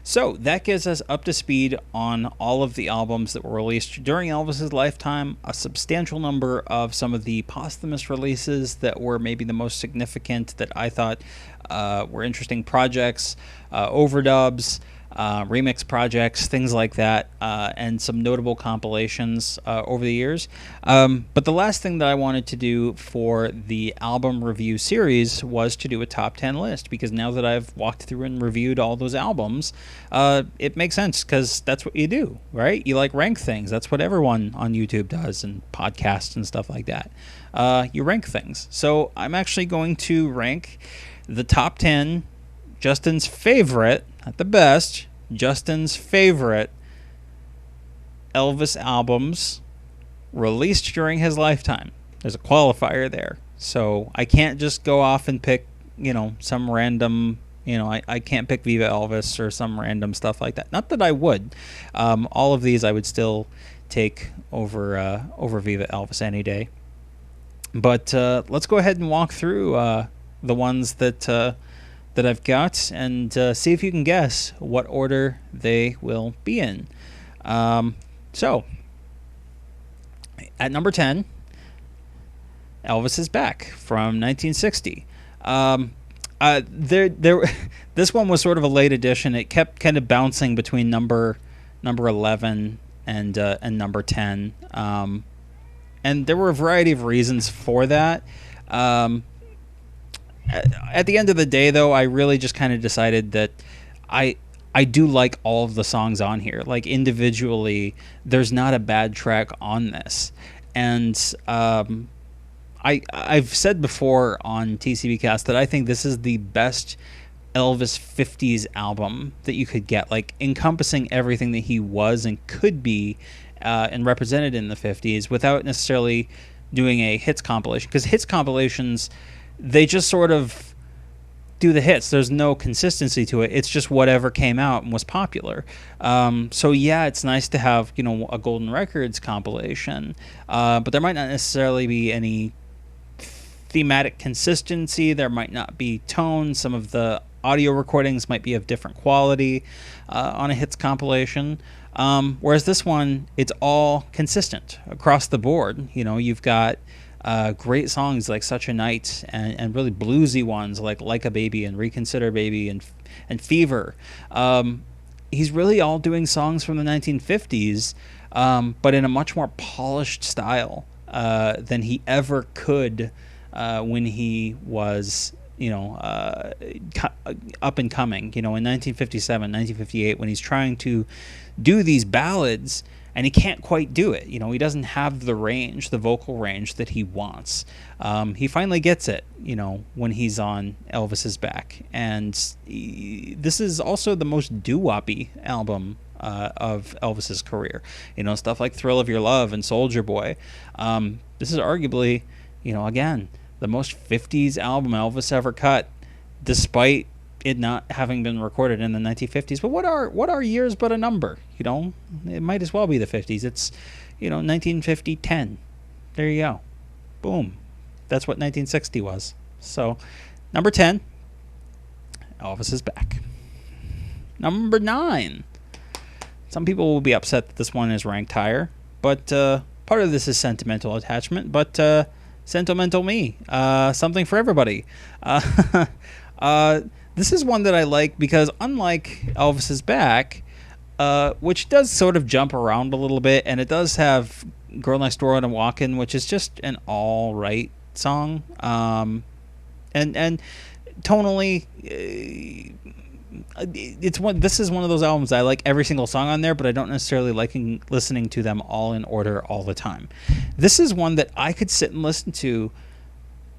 So that gets us up to speed on all of the albums that were released during Elvis's lifetime, a substantial number of some of the posthumous releases that were maybe the most significant that I thought were interesting projects, overdubs, remix projects, things like that, and some notable compilations over the years. But the last thing that I wanted to do for the album review series was to do a top 10 list, because now that I've walked through and reviewed all those albums, it makes sense, because that's what you do, right? You rank things. That's what everyone on YouTube does, and podcasts and stuff like that. You rank things. So I'm actually going to rank the top 10 Justin's favorite, not the best, Justin's favorite Elvis albums released during his lifetime. There's a qualifier there. So I can't just go off and pick, some random, I can't pick Viva Elvis or some random stuff like that. Not that I would. All of these I would still take over Viva Elvis any day. But let's go ahead and walk through the ones that I've got, and see if you can guess what order they will be in. So, at number 10, Elvis Is Back from 1960. This one was sort of a late addition. It kept kind of bouncing between number 11 and number 10. And there were a variety of reasons for that. At the end of the day, though, I really just kind of decided that I do like all of the songs on here. Like, individually, there's not a bad track on this. And I've said before on tcpcast that I think this is the best Elvis 50s album that you could get, like encompassing everything that he was and could be and represented in the 50s without necessarily doing a hits compilation. Because hits compilations, they just sort of do the hits. There's no consistency to it. It's just whatever came out and was popular. So yeah, it's nice to have, a Golden Records compilation, but there might not necessarily be any thematic consistency. There might not be tone. Some of the audio recordings might be of different quality on a hits compilation. Whereas this one, it's all consistent across the board. You've got great songs like Such a Night, and really bluesy ones like a Baby and Reconsider Baby and Fever. He's really all doing songs from the 1950s, but in a much more polished style than he ever could when he was up and coming, in 1957, 1958, when he's trying to do these ballads. And he can't quite do it. He doesn't have the range, the vocal range that he wants. He finally gets it, when he's on Elvis Is Back. And this is also the most doo-woppy album of Elvis's career. Stuff like Thrill of Your Love and Soldier Boy. This is arguably, again, the most 50s album Elvis ever cut, despite it not having been recorded in the 1950s. But what are years but a number? It might as well be the 50s. It's 1950 10. There you go. Boom. That's what 1960 was. So number 10, Elvis Is Back. Number 9. Some people will be upset that this one is ranked higher, but part of this is sentimental attachment, but sentimental me, something for everybody. This is one that I like because, unlike Elvis Is Back, which does sort of jump around a little bit, and it does have Girl Next Door and Walkin', which is just an all right song, and tonally, this is one of those albums I like every single song on there, but I don't necessarily like listening to them all in order all the time. This is one that I could sit and listen to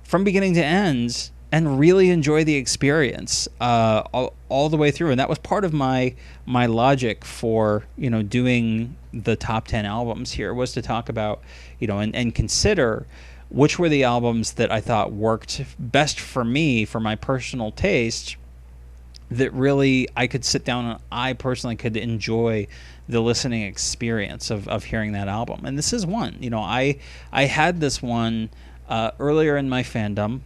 from beginning to end and really enjoy the experience all the way through. And that was part of my logic for doing the top 10 albums here, was to talk about and consider which were the albums that I thought worked best for me, for my personal taste, that really I could sit down and I personally could enjoy the listening experience of hearing that album. And this is one. I had this one earlier in my fandom.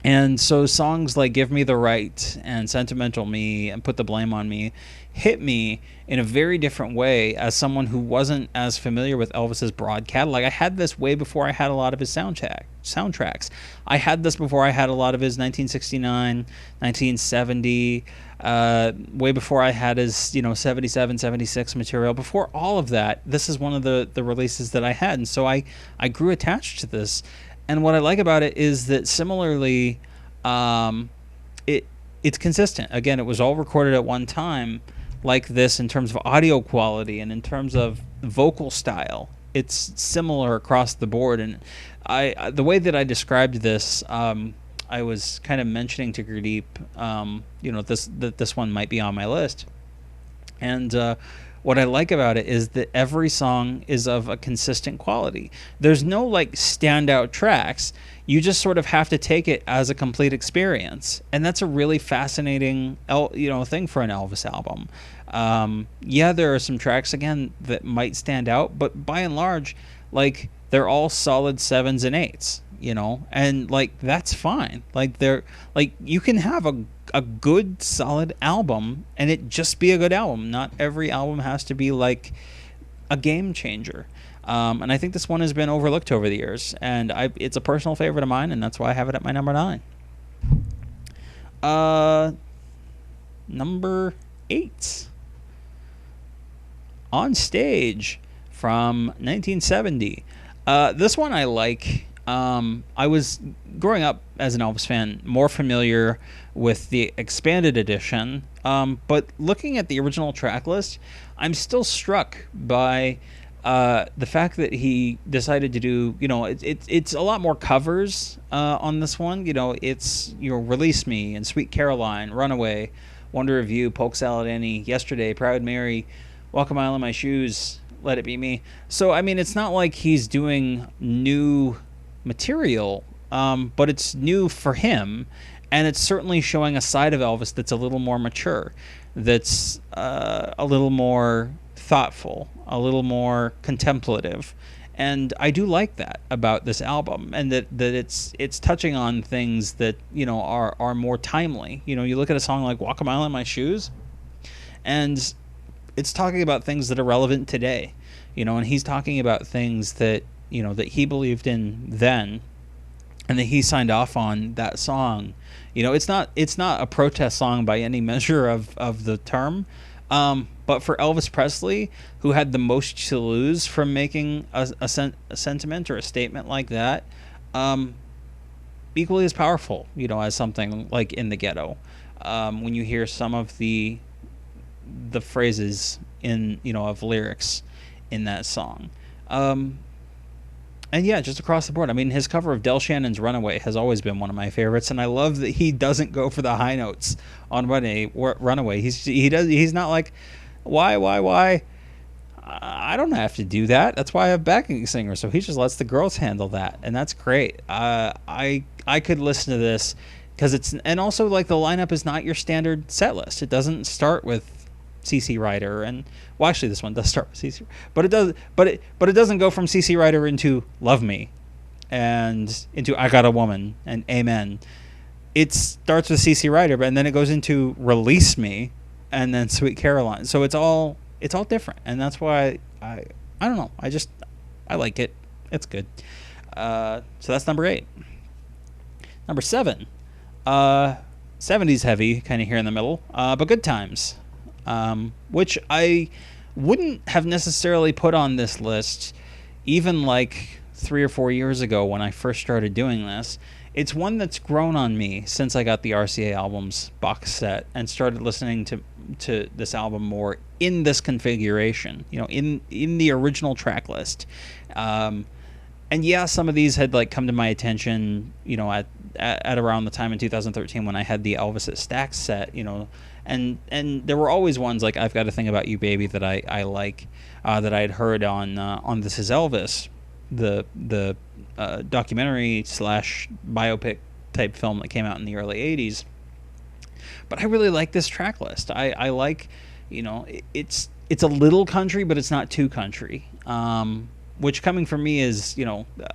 And so songs like Give Me the Right and Sentimental Me and Put the Blame on Me hit me in a very different way as someone who wasn't as familiar with Elvis's broad catalog. I had this way before I had a lot of his soundtracks. I had this before I had a lot of his 1969, 1970, way before I had his 77, 76 material. Before all of that, this is one of the releases that I had. And so I grew attached to this. And what I like about it is that similarly, it's consistent. Again, it was all recorded at one time like this in terms of audio quality and in terms of vocal style. It's similar across the board. And the way that I described this, I was kind of mentioning to Gurdeep, this one might be on my list. And what I like about it is that every song is of a consistent quality. There's no like standout tracks. You just sort of have to take it as a complete experience, and that's a really fascinating, thing for an Elvis album. Yeah, there are some tracks again that might stand out, but by and large, like they're all solid 7s and 8s. And like that's fine. Like they're like you can have a good solid album and it just be a good album. Not every album has to be like a game changer. And I think this one has been overlooked over the years, and it's a personal favorite of mine, and that's why I have it at my number 9. Number 8, On Stage from 1970. This one I like. I was, growing up as an Elvis fan, more familiar with the expanded edition, but looking at the original track list, I'm still struck by the fact that he decided to do, it's a lot more covers on this one. It's Release Me and Sweet Caroline, Runaway, Wonder of You, Polk Salad Annie, Yesterday, Proud Mary, Walk a Mile in My Shoes, Let It Be Me. So, I mean, it's not like he's doing new material, but it's new for him, and it's certainly showing a side of Elvis that's a little more mature, that's a little more thoughtful, a little more contemplative, and I do like that about this album, and that it's touching on things that are more timely. You look at a song like Walk a Mile in My Shoes, and it's talking about things that are relevant today, and he's talking about things that that he believed in then, and that he signed off on that song. It's not a protest song by any measure of the term, but for Elvis Presley, who had the most to lose from making a sentiment or a statement like that, equally as powerful, as something like In the Ghetto. When you hear some of the phrases in of lyrics in that song. And yeah, just across the board. I mean, his cover of Del Shannon's Runaway has always been one of my favorites, and I love that he doesn't go for the high notes on Runaway. He's not like, why? I don't have to do that. That's why I have backing singers. So he just lets the girls handle that, and that's great. I could listen to this because and also like the lineup is not your standard set list. It doesn't start with CC Rider, and well, actually this one does start with CC, but it doesn't go from CC Rider into Love Me and into I Got a Woman and Amen. It starts with CC Rider, and then it goes into Release Me and then Sweet Caroline. So it's all different, and that's why I don't know. I like it. It's good. So that's number 8. Number 7, 70s heavy, kind of here in the middle, but Good Times. Which I wouldn't have necessarily put on this list even like 3 or 4 years ago when I first started doing this. It's one that's grown on me since I got the RCA albums box set and started listening to this album more in this configuration, in the original track list. And yeah, some of these had like come to my attention, at around the time in 2013 when I had the Elvis at Stax set, and there were always ones like I've Got a Thing About You, Baby, that I like, that I had heard on This Is Elvis, the documentary / biopic type film that came out in the early 80s. But I really like this track list. I like, it's a little country, but it's not too country. which coming from me is,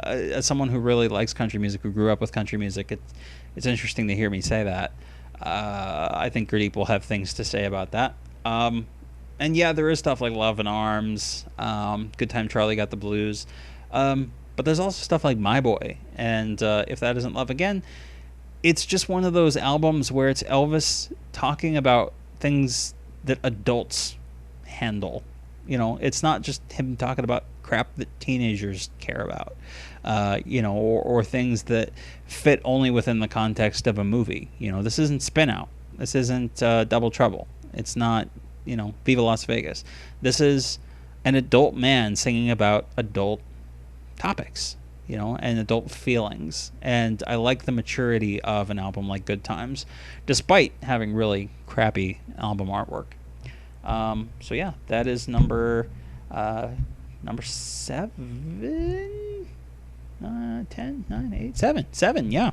as someone who really likes country music, who grew up with country music, it's interesting to hear me say that. I think Gurdeep will have things to say about that. And yeah, there is stuff like Love and Arms, Good Time Charlie Got the Blues. But there's also stuff like My Boy. And If That Isn't Love Again, it's just one of those albums where it's Elvis talking about things that adults handle. It's not just him talking about crap that teenagers care about, or things that fit only within the context of a movie. This isn't Spin Out. This isn't Double Trouble. It's not, Viva Las Vegas. This is an adult man singing about adult topics, and adult feelings. And I like the maturity of an album like Good Times, despite having really crappy album artwork. So yeah, that is number 7, 10, 9, 8, 7, yeah.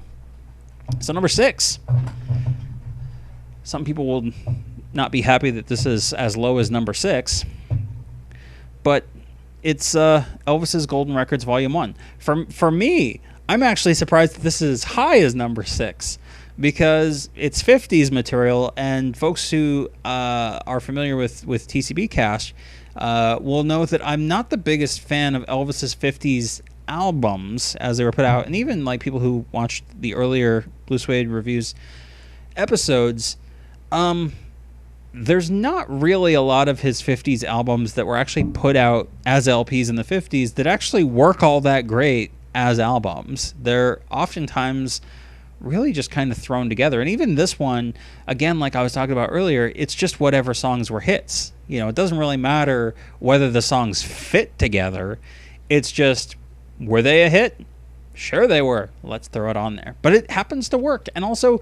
So number 6. Some people will not be happy that this is as low as number 6, but it's Elvis's Golden Records Volume 1. For me, I'm actually surprised that this is as high as number 6, because it's 50s material, and folks who are familiar with tcpcast will know that I'm not the biggest fan of Elvis's 50s albums as they were put out, and even like people who watched the earlier Blue Suede Reviews episodes, there's not really a lot of his 50s albums that were actually put out as LPs in the 50s that actually work all that great as albums. They're oftentimes really just kind of thrown together. And even this one, again, like I was talking about earlier, it's just whatever songs were hits. It doesn't really matter whether the songs fit together. It's just, were they a hit? Sure they were. Let's throw it on there. But it happens to work. And also,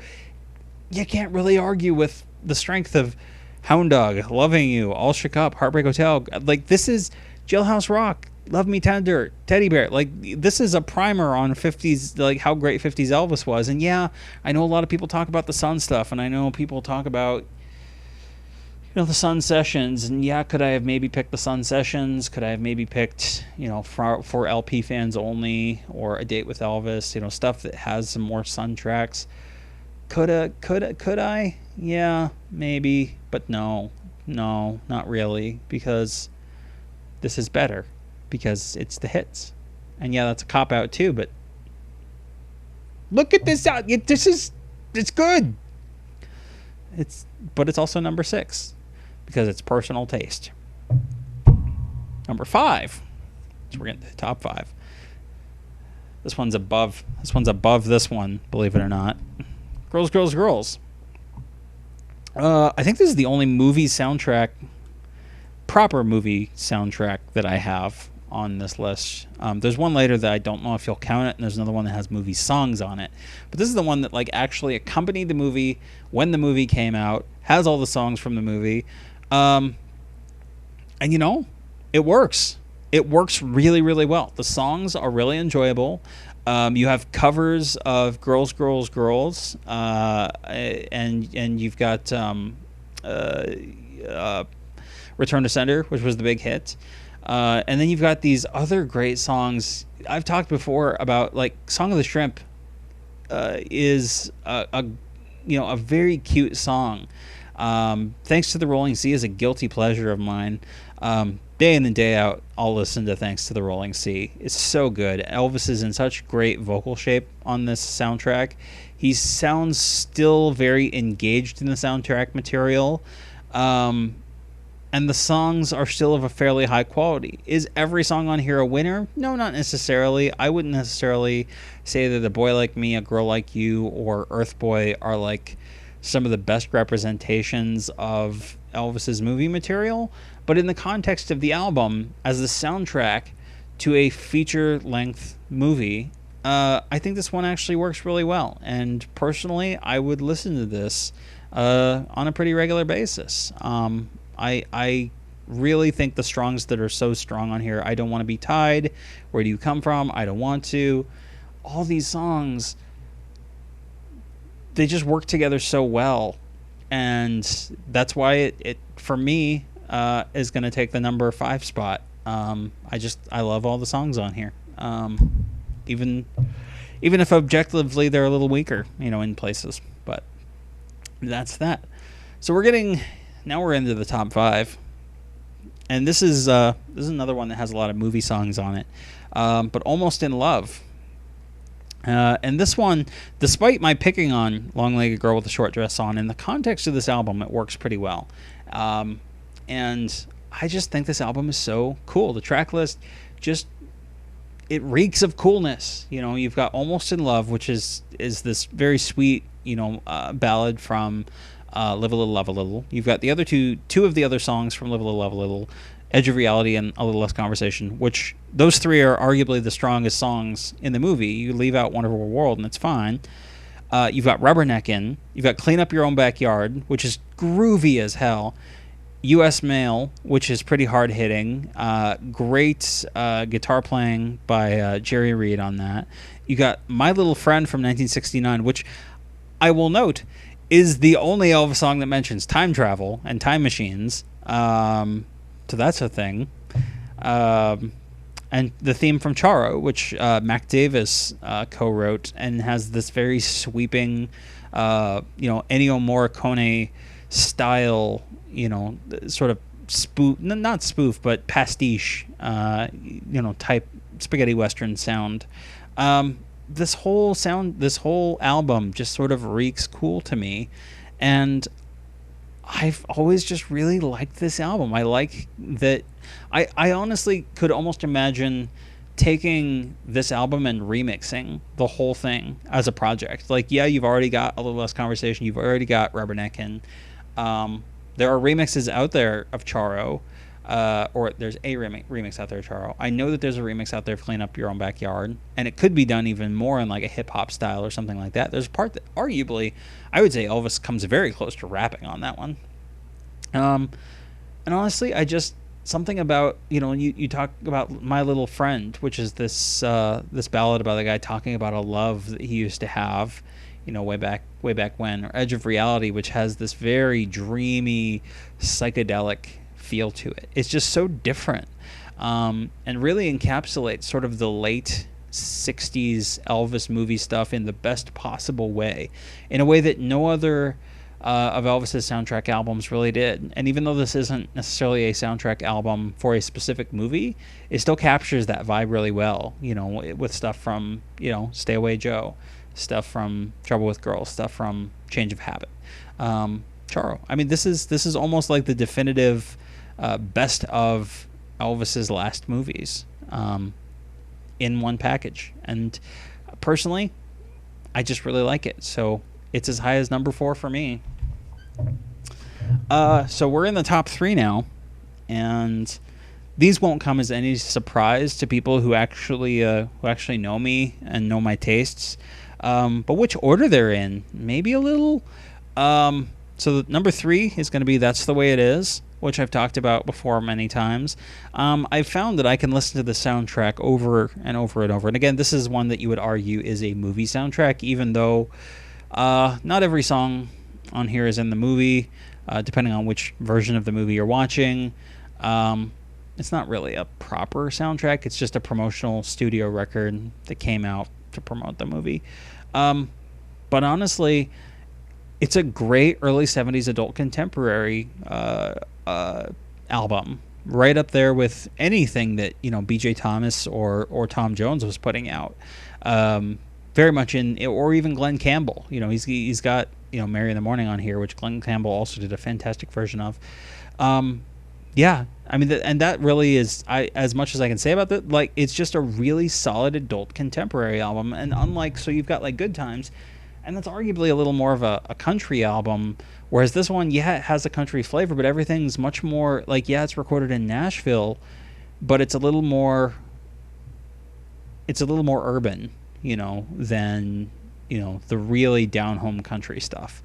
you can't really argue with the strength of Hound Dog, Loving You, All Shook Up, Heartbreak Hotel. Like, this is Jailhouse Rock, Love Me Tender, Teddy Bear. Like, this is a primer on 50s, like how great 50s Elvis was. And yeah, I know a lot of people talk about the Sun stuff, and I know people talk about, the Sun Sessions. And yeah, could I have maybe picked the Sun Sessions? Could I have maybe picked, for LP fans only, or A Date with Elvis, stuff that has some more Sun tracks? Could I? Yeah, maybe. But no, not really, because this is better. Because it's the hits. And yeah, that's a cop-out too, but look at this out. It's good. But it's also number 6 because it's personal taste. Number 5. So we're getting to the top 5. This one's above this one, believe it or not. Girls, Girls, Girls. I think this is the only proper movie soundtrack that I have on this list. There's one later that I don't know if you'll count it, and there's another one that has movie songs on it. But this is the one that like actually accompanied the movie when the movie came out, has all the songs from the movie, and it works. It works really, really well. The songs are really enjoyable. You have covers of Girls, Girls, Girls, and you've got Return to Sender, which was the big hit. And then you've got these other great songs. I've talked before about, like, Song of the Shrimp is a very cute song. Thanks to the Rolling Sea is a guilty pleasure of mine. Day in and day out, I'll listen to Thanks to the Rolling Sea. It's so good. Elvis is in such great vocal shape on this soundtrack. He sounds still very engaged in the soundtrack material. And the songs are still of a fairly high quality. Is every song on here a winner? No, not necessarily. I wouldn't necessarily say that A Boy Like Me, A Girl Like You, or Earth Boy are like some of the best representations of Elvis's movie material. But in the context of the album, as the soundtrack to a feature-length movie, I think this one actually works really well. And personally, I would listen to this on a pretty regular basis. I really think the strongs that are so strong on here, I Don't Want to Be Tied, Where Do You Come From, I Don't Want To, all these songs, they just work together so well. And that's why it for me, is going to take the number 5 spot I love all the songs on here. Even even if objectively they're a little weaker, in places. But that's that. So we're into the top five, and this is another one that has a lot of movie songs on it. But Almost in Love. And this one, despite my picking on Long-Legged Girl with a Short Dress On, in the context of this album, it works pretty well. And I just think this album is so cool. The track list just, it reeks of coolness. You've got Almost in Love, which is this very sweet, ballad from Live a Little, Love a Little. You've got the other two of the other songs from Live a Little, Love a Little, Edge of Reality and A Little Less Conversation, which those three are arguably the strongest songs in the movie. You leave out Wonderful World and it's fine. You've got Rubberneckin'. You've got Clean Up Your Own Backyard, which is groovy as hell. U.S. Mail, which is pretty hard-hitting. Great guitar playing by Jerry Reed on that. You got My Little Friend from 1969, which I will note is the only Elvis song that mentions time travel and time machines. So that's a thing. And the theme from Charo, which Mac Davis co-wrote and has this very sweeping, Ennio Morricone style, sort of not spoof, but pastiche, type spaghetti western sound. This whole album just sort of reeks cool to me, and I've always just really liked this album. I like that. I honestly could almost imagine taking this album and remixing the whole thing as a project. Like, yeah, you've already got A Little Less Conversation. You've already got Rubberneckin'. There are remixes out there of Charo, or there's a remix out there of Charo. I know that there's a remix out there of Clean Up Your Own Backyard, and it could be done even more in like a hip-hop style or something like that. There's a part that arguably, I would say Elvis comes very close to rapping on that one. And honestly, something about, you talk about My Little Friend, which is this ballad about a guy talking about a love that he used to have, way back when, or Edge of Reality, which has this very dreamy, psychedelic feel to it. It's just so different, and really encapsulates sort of the late 60s Elvis movie stuff in the best possible way, in a way that no other of Elvis's soundtrack albums really did. And even though this isn't necessarily a soundtrack album for a specific movie, it still captures that vibe really well, with stuff from, Stay Away Joe, stuff from Trouble with Girls, stuff from Change of Habit. Charo. I mean, this is almost like the definitive best of Elvis's last movies in one package. And personally, I just really like it. So it's as high as number 4 for me. So we're in the top 3 now, and these won't come as any surprise to people who actually know me and know my tastes. But which order they're in, maybe a little. So number 3 is going to be That's the Way It Is, which I've talked about before many times. I've found that I can listen to the soundtrack over and over and over. And again, this is one that you would argue is a movie soundtrack, even though not every song on here is in the movie, depending on which version of the movie you're watching. It's not really a proper soundtrack. It's just a promotional studio record that came out to promote the movie. But honestly, it's a great early 70s adult contemporary album, right up there with anything that BJ Thomas or Tom Jones was putting out. Very much or even Glenn Campbell. He's got Mary in the Morning on here, which Glenn Campbell also did a fantastic version of. Yeah, I mean, and that really is, as much as I can say about that, like, it's just a really solid adult contemporary album. And so you've got like Good Times, and that's arguably a little more of a country album, whereas this one, yeah, it has a country flavor, but everything's much more like, yeah, it's recorded in Nashville, but it's a little more urban, than the really down-home country stuff.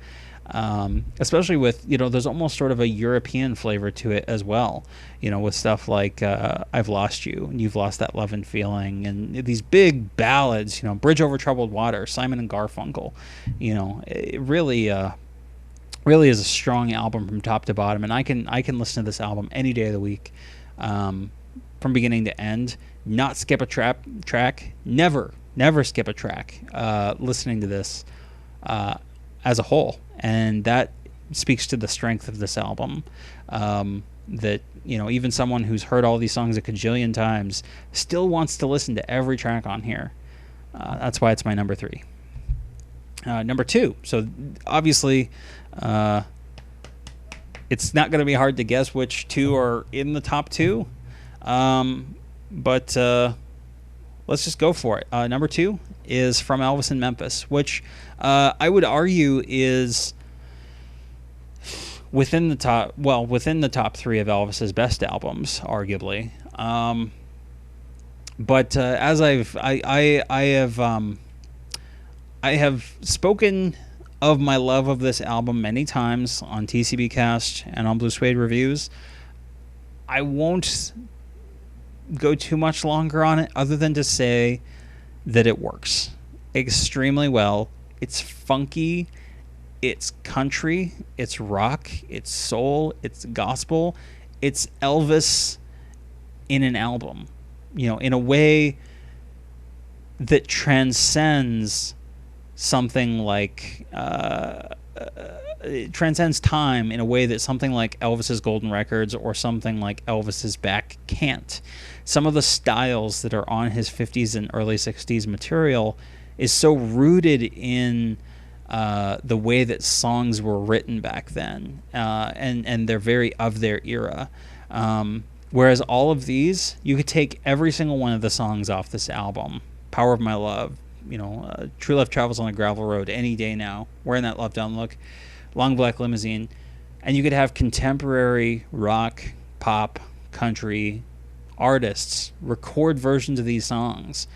Especially with, there's almost sort of a European flavor to it as well, with stuff like I've Lost You, and You've Lost That Love and Feeling, and these big ballads, Bridge Over Troubled Water, Simon and Garfunkel. It really is a strong album from top to bottom, and I can listen to this album any day of the week. from beginning to end, not skip a track, never skip a track listening to this as a whole. And that speaks to the strength of this album. That, you know, even someone who's heard all these songs a cajillion times still wants to listen to every track on here. That's why it's my number 3. Number 2. So obviously, it's not going to be hard to guess which 2 are in the top 2. But let's just go for it. Number 2 is from Elvis in Memphis, which I would argue is within the top 3 of Elvis's best albums, arguably. But as I have spoken of my love of this album many times on tcpcast and on Blue Suede reviews, I won't go too much longer on it other than to say that it works extremely well. It's funky, it's country, it's rock, it's soul, it's gospel. It's Elvis in an album, you know, in a way that transcends something like it transcends time in a way that something like Elvis's Golden Records or something like Elvis's Back can't. Some of the styles that are on his 50s and early 60s material is so rooted in the way that songs were written back then, and they're very of their era. Whereas all of these, you could take every single one of the songs off this album. Power of My Love, you know, True Love Travels on a Gravel Road, Any Day Now, Wearing That Love Down Look, Long Black Limousine, and you could have contemporary rock, pop, country artists record versions of these songs,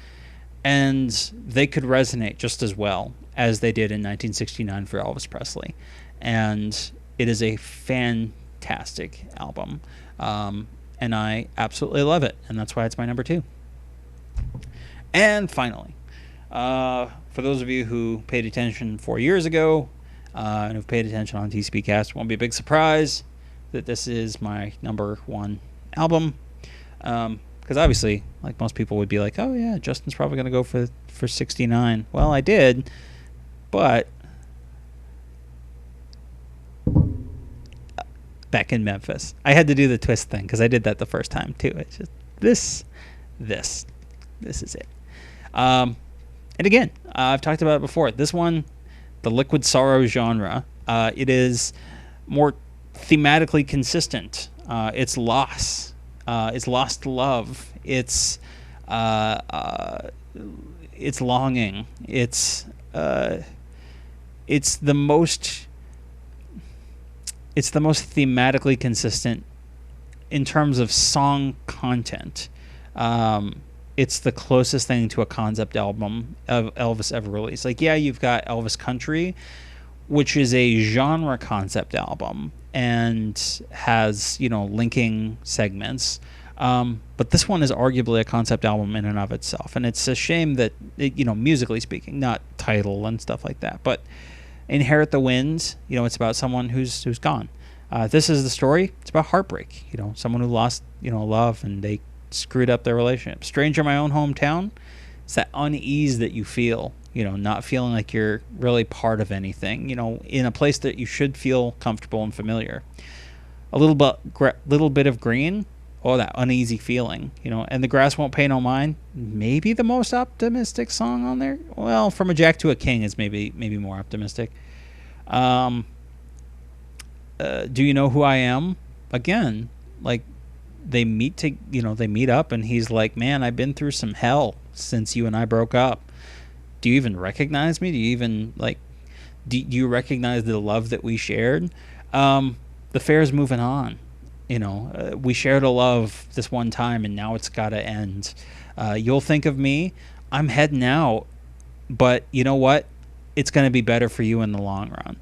and they could resonate just as well as they did in 1969 for Elvis Presley. And it is a fantastic album, and I absolutely love it, and that's why it's my number 2. And finally, for those of you who paid attention 4 years ago and who've paid attention on tcpcast, it won't be a big surprise that this is my number 1 album. Because obviously, like most people would be like, oh yeah, Justin's probably going to go for 69. Well, I did, but Back in Memphis. I had to do the twist thing because I did that the first time too. It's just this is it. And again, I've talked about it before. This one, the liquid sorrow genre, it is more thematically consistent. It's loss. It's lost love. It's longing. It's the most thematically consistent in terms of song content. It's the closest thing to a concept album of Elvis ever released. Like, yeah, you've got Elvis Country, which is a genre concept album and has, you know, linking segments. But this one is arguably a concept album in and of itself. And it's a shame that, you know, musically speaking, not title and stuff like that, but Inherit the Wind, you know, it's about someone who's gone. This is the story. It's about heartbreak. You know, someone who lost, you know, love and they screwed up their relationship. Stranger in My Own Hometown, it's that unease that you feel, you know, not feeling like you're really part of anything, you know, in a place that you should feel comfortable and familiar. A little bit of green, oh, that uneasy feeling, you know. And The Grass Won't Pay No Mind, maybe the most optimistic song on there. Well, From a Jack to a King is maybe more optimistic. Do You Know Who I Am? Again, like, they meet up and he's like, man, I've been through some hell since you and I broke up. Do you even recognize me? Do you even, like, do you recognize the love that we shared? The fair's moving on. You know, we shared a love this one time and now it's got to end. You'll think of me. I'm heading out, but you know what? It's going to be better for you in the long run.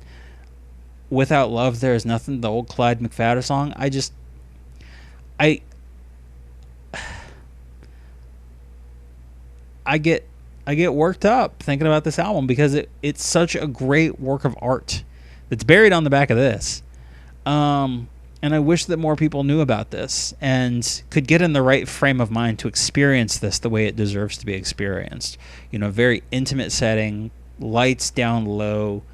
Without Love, There's Nothing, the old Clyde McPhatter song. I get worked up thinking about this album because it's such a great work of art that's buried on the back of this. And I wish that more people knew about this and could get in the right frame of mind to experience this the way it deserves to be experienced. You know, very intimate setting, lights down low,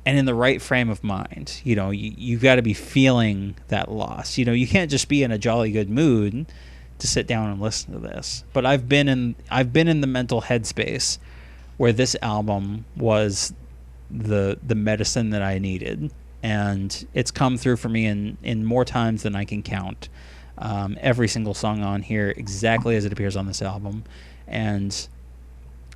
and in the right frame of mind. You know, you've got to be feeling that loss. You know, you can't just be in a jolly good mood to sit down and listen to this. But I've been in the mental headspace where this album was the medicine that I needed. And it's come through for me in more times than I can count. Every single song on here exactly as it appears on this album. And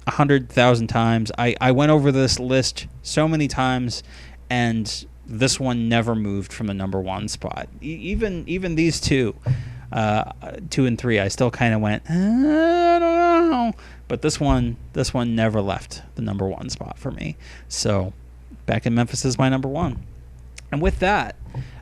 100,000 times. I went over this list so many times, and this one never moved from the number one spot. Even these two, 2 and 3, I still kind of went, I don't know. But this one never left the number one spot for me. So Back in Memphis is my number one. And with that,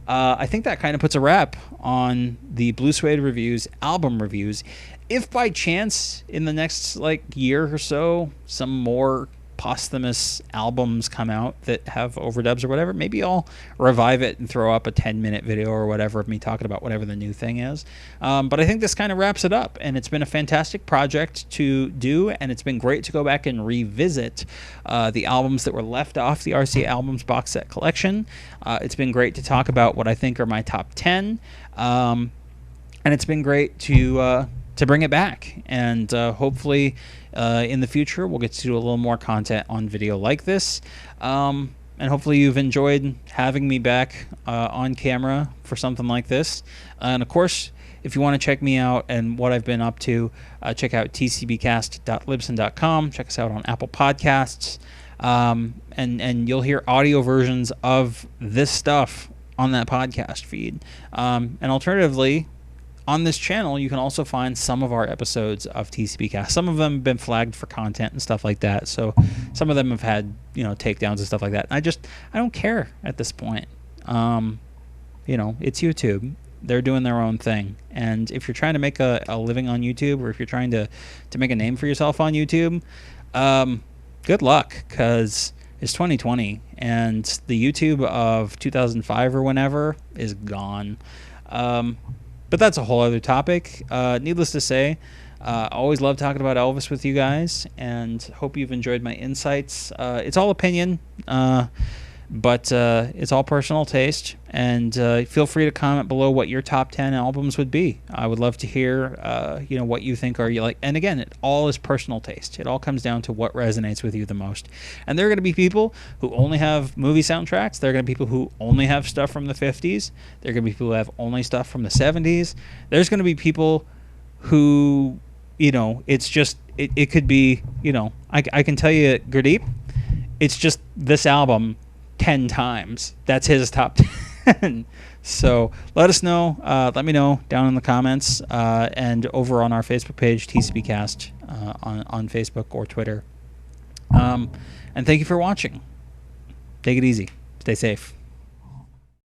I think that kind of puts a wrap on the Blue Suede reviews, album reviews. If by chance in the next year or so, some more posthumous albums come out that have overdubs or whatever, maybe I'll revive it and throw up a 10-minute video or whatever of me talking about whatever the new thing is. But I think this kind of wraps it up, and it's been a fantastic project to do, and it's been great to go back and revisit the albums that were left off the RCA Albums box set collection. It's been great to talk about what I think are my top 10, and it's been great to bring it back, and hopefully in the future we'll get to do a little more content on video like this, and hopefully you've enjoyed having me back on camera for something like this. And of course, if you want to check me out and what I've been up to, check out tcpcast.libsyn.com. Check us out on Apple Podcasts, and you'll hear audio versions of this stuff on that podcast feed. And alternatively, on this channel, you can also find some of our episodes of TCPcast. Some of them have been flagged for content and stuff like that. So some of them have had, takedowns and stuff like that. I don't care at this point. It's YouTube. They're doing their own thing. And if you're trying to make a living on YouTube, or if you're trying to make a name for yourself on YouTube, good luck, because it's 2020 and the YouTube of 2005 or whenever is gone. But that's a whole other topic. Needless to say, always love talking about Elvis with you guys, and hope you've enjoyed my insights. It's all opinion, but it's all personal taste. And feel free to comment below what your top 10 albums would be. I would love to hear, what you think you like. And again, it all is personal taste. It all comes down to what resonates with you the most. And there are going to be people who only have movie soundtracks. There are going to be people who only have stuff from the 50s. There are going to be people who have only stuff from the 70s. There's going to be people who, it's just, it could be, I can tell you, Gurdeep, it's just this album 10 times. That's his top 10. So let us know. Let me know down in the comments, and over on our Facebook page, TCPcast, on Facebook or Twitter. And thank you for watching. Take it easy. Stay safe.